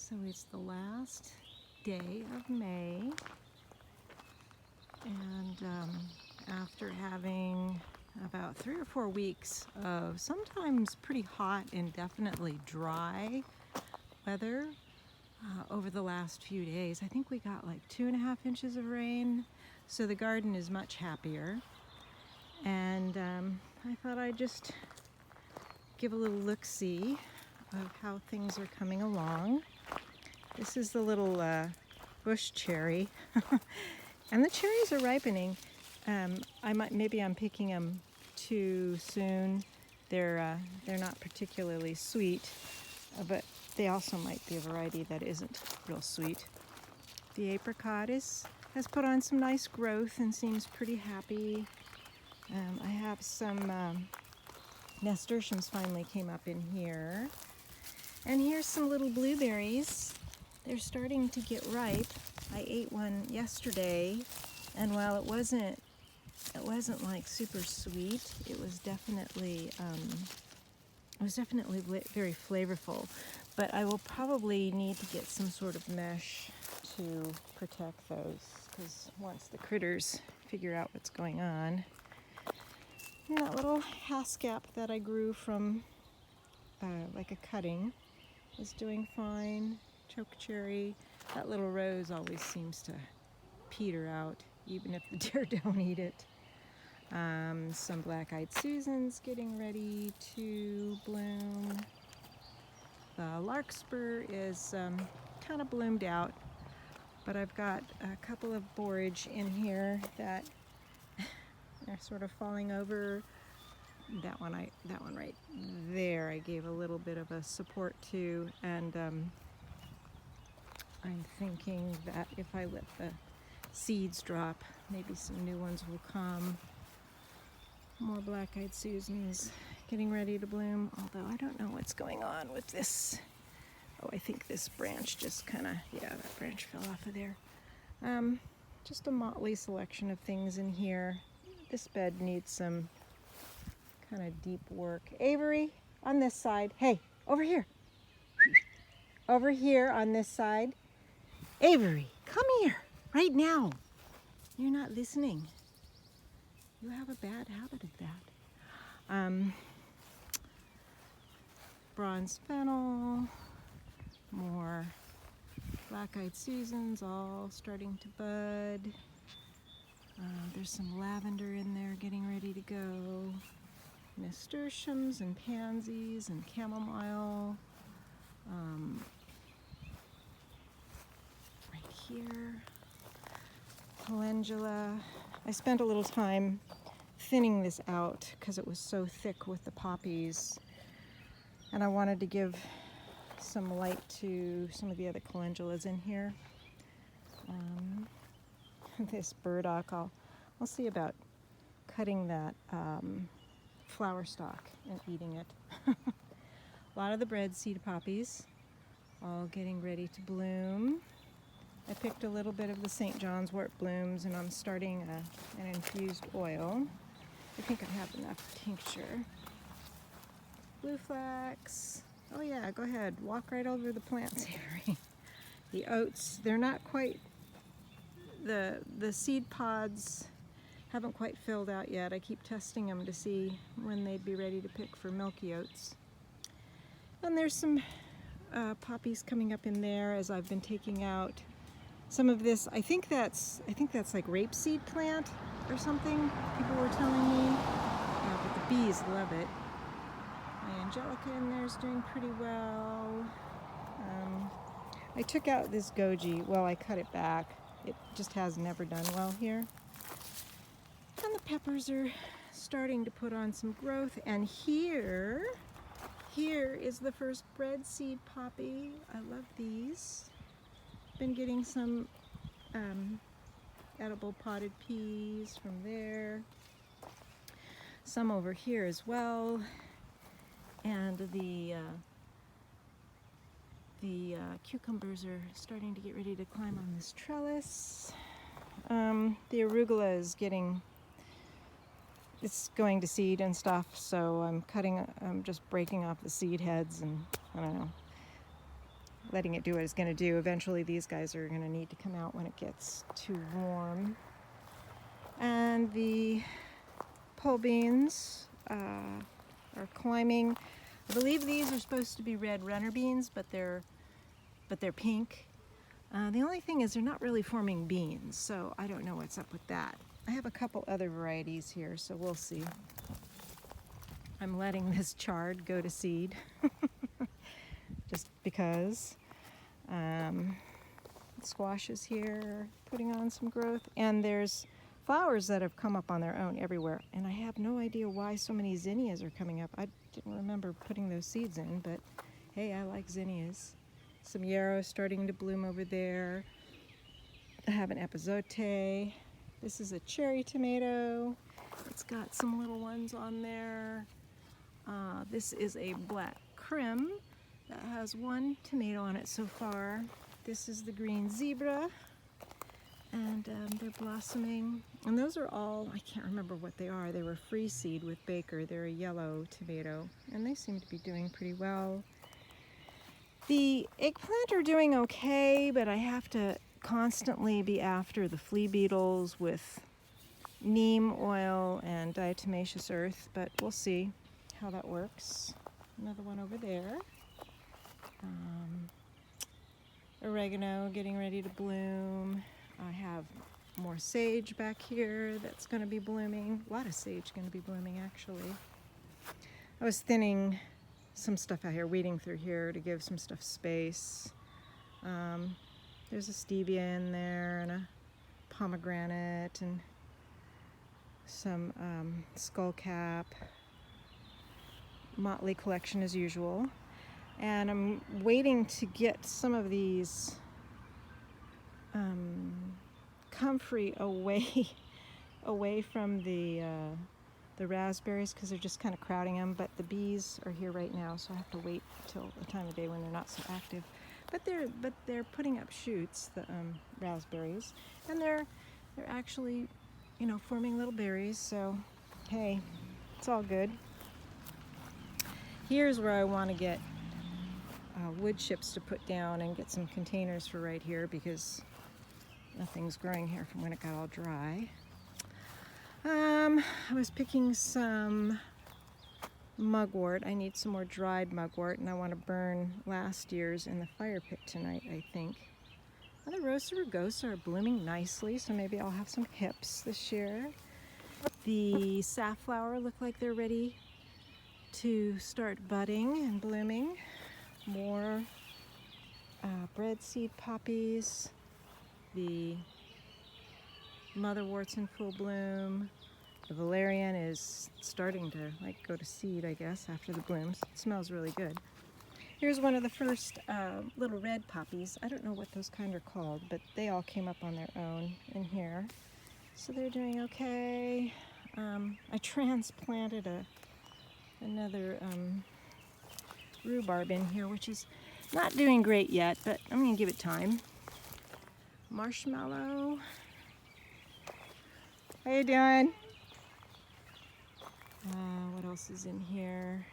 So it's the last day of May, and after having about 3 or 4 weeks of sometimes pretty hot and definitely dry weather over the last few days, I think we got like 2.5 inches of rain, so the garden is much happier. And I thought I'd just give a little look-see of how things are coming along. This is the little bush cherry, and the cherries are ripening. Maybe I'm picking them too soon. They're not particularly sweet, but they also might be a variety that isn't real sweet. The apricot has put on some nice growth and seems pretty happy. I have some nasturtiums finally came up in here. And here's some little blueberries. They're starting to get ripe. I ate one yesterday, and while it wasn't like super sweet, it was definitely very flavorful. But I will probably need to get some sort of mesh to protect those, because once the critters figure out what's going on. And that little haskap that I grew from like a cutting is doing fine. Chokecherry. That little rose always seems to peter out, even if the deer don't eat it. Some black-eyed Susans getting ready to bloom. The larkspur is kind of bloomed out, but I've got a couple of borage in here that are sort of falling over. That one right there, I gave a little bit of a support to, and I'm thinking that if I let the seeds drop, maybe some new ones will come. More black-eyed Susans getting ready to bloom, although I don't know what's going on with this. Oh, I think this branch just that branch fell off of there. Just a motley selection of things in here. This bed needs some kind of deep work. Avery, on this side. Hey, over here. Over here on this side. Avery, come here right now. You're not listening. You have a bad habit of that. Bronze fennel, more black-eyed Susans all starting to bud. There's some lavender in there getting ready to go. Nasturtiums and pansies and chamomile. Right here. Calendula. I spent a little time thinning this out because it was so thick with the poppies, and I wanted to give some light to some of the other calendulas in here. This burdock, I'll see about cutting that flower stalk and eating it. A lot of the bread seed poppies all getting ready to bloom. I picked a little bit of the St. John's wort blooms, and I'm starting an infused oil. I think I have enough tincture. Blue flax. Oh yeah, go ahead, walk right over the plants, Avery. The oats, they're not quite, the seed pods haven't quite filled out yet. I keep testing them to see when they'd be ready to pick for milky oats. And there's some poppies coming up in there as I've been taking out some of this. I think that's like rapeseed plant or something, people were telling me. But the bees love it. My angelica in there is doing pretty well. I took out this goji. Well, I cut it back. It just has never done well here. And the peppers are starting to put on some growth. And here is the first bread seed poppy. I love these. Been getting some edible potted peas from there. Some over here as well. And the cucumbers are starting to get ready to climb on this trellis. The arugula is it's going to seed and stuff, so I'm just breaking off the seed heads, and I don't know, letting it do what it's going to do. Eventually these guys are going to need to come out when it gets too warm. And the pole beans are climbing. I believe these are supposed to be red runner beans, but they're pink. The only thing is they're not really forming beans, so I don't know what's up with that. I have a couple other varieties here, so we'll see. I'm letting this chard go to seed just because. Squashes here, putting on some growth, and there's flowers that have come up on their own everywhere, and I have no idea why so many zinnias are coming up. I didn't remember putting those seeds in, but hey, I like zinnias. Some yarrow starting to bloom over there. I have an epazote. This is a cherry tomato. It's got some little ones on there. This is a black crim that has one tomato on it so far. This is the green zebra, and they're blossoming. And those are all, I can't remember what they are. They were free seed with Baker. They're a yellow tomato, and they seem to be doing pretty well. The eggplant are doing okay, but I have to constantly be after the flea beetles with neem oil and diatomaceous earth, but we'll see how that works. Another one over there. Oregano getting ready to bloom. I have more sage back here that's going to be blooming. A lot of sage going to be blooming, actually. I was thinning some stuff out here, weeding through here to give some stuff space. There's a stevia in there and a pomegranate and some skullcap. Motley collection as usual. And I'm waiting to get some of these comfrey away from the raspberries, because they're just kind of crowding them. But the bees are here right now, so I have to wait till the time of day when they're not so active. But they're putting up shoots, the raspberries, and they're actually, you know, forming little berries. So hey, it's all good. Here's where I want to get wood chips to put down and get some containers for right here, because nothing's growing here from when it got all dry. I was picking some mugwort. I need some more dried mugwort, and I want to burn last year's in the fire pit tonight, I think. The Rosa rugosa are blooming nicely, so maybe I'll have some hips this year. The safflower look like they're ready to start budding and blooming. More breadseed poppies. The motherwort's in full bloom. The valerian is starting to go to seed, I guess, after the blooms. It smells really good. Here's one of the first little red poppies. I don't know what those kind are called, but they all came up on their own in here. So they're doing okay. I transplanted another rhubarb in here, which is not doing great yet, but I'm going to give it time. Marshmallow. How you doing? What else is in here?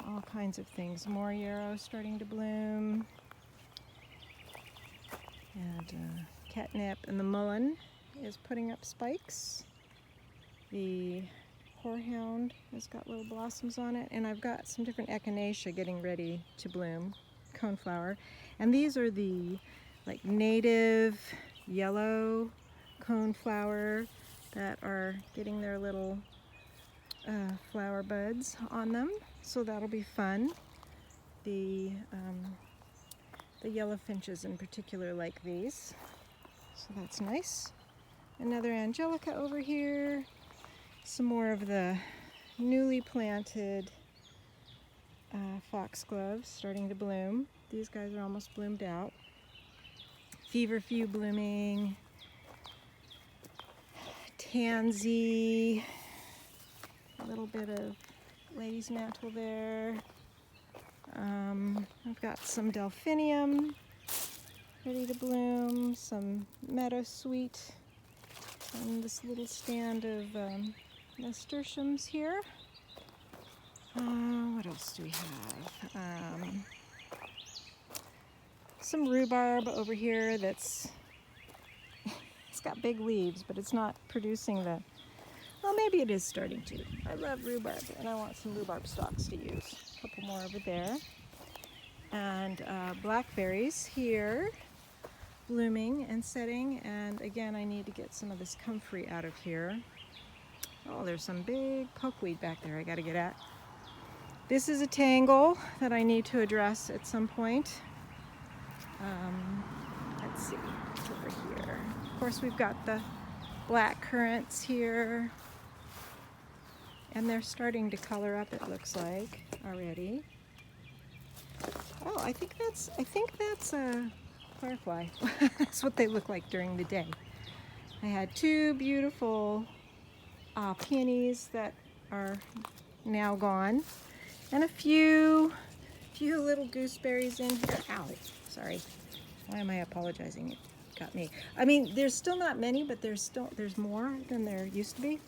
All kinds of things. More yarrow starting to bloom. And catnip, and the mullein is putting up spikes. The horehound has got little blossoms on it, and I've got some different echinacea getting ready to bloom, coneflower. And these are the native yellow coneflower that are getting their little flower buds on them, so that'll be fun. The yellow finches in particular like these, so that's nice. Another angelica over here. Some more of the newly planted foxgloves starting to bloom. These guys are almost bloomed out. Feverfew blooming. Tansy. A little bit of lady's mantle there. I've got some delphinium ready to bloom. Some meadowsweet. And this little stand of nasturtiums here. What else do we have? some rhubarb over here that's, it's got big leaves, but it's not producing the, well, maybe it is starting to. I love rhubarb, and I want some rhubarb stalks to use. A couple more over there. And blackberries here, blooming and setting. And again, I need to get some of this comfrey out of here. Oh, there's some big pokeweed back there I gotta get at. This is a tangle that I need to address at some point. Let's see, it's over here. Of course, we've got the black currants here, and they're starting to color up, it looks like, already. Oh, I think that's a firefly. That's what they look like during the day. I had two beautiful peonies that are now gone, and a few little gooseberries in here. Ow, sorry. Why am I apologizing? It got me. I mean, there's still not many, but there's more than there used to be.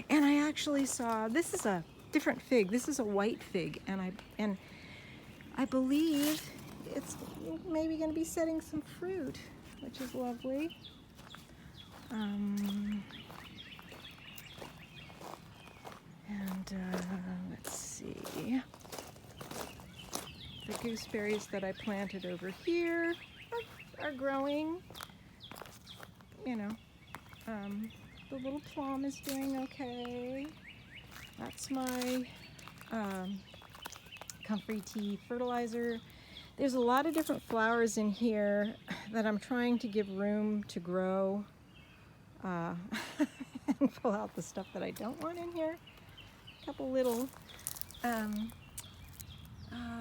And I actually saw, this is a different fig. This is a white fig, and I believe it's maybe going to be setting some fruit, which is lovely. Let's see. The gooseberries that I planted over here are growing. You know, the little plum is doing okay. That's my comfrey tea fertilizer. There's a lot of different flowers in here that I'm trying to give room to grow and pull out the stuff that I don't want in here. A couple little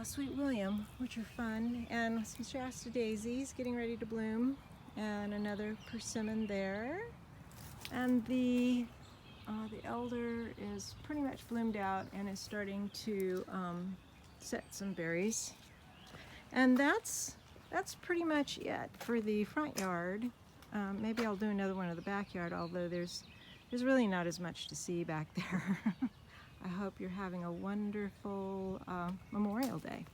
Sweet William, which are fun, and some Shasta daisies getting ready to bloom, and another persimmon there. And the elder is pretty much bloomed out and is starting to set some berries. And that's pretty much it for the front yard. Maybe I'll do another one of the backyard, although there's really not as much to see back there. I hope you're having a wonderful Memorial Day.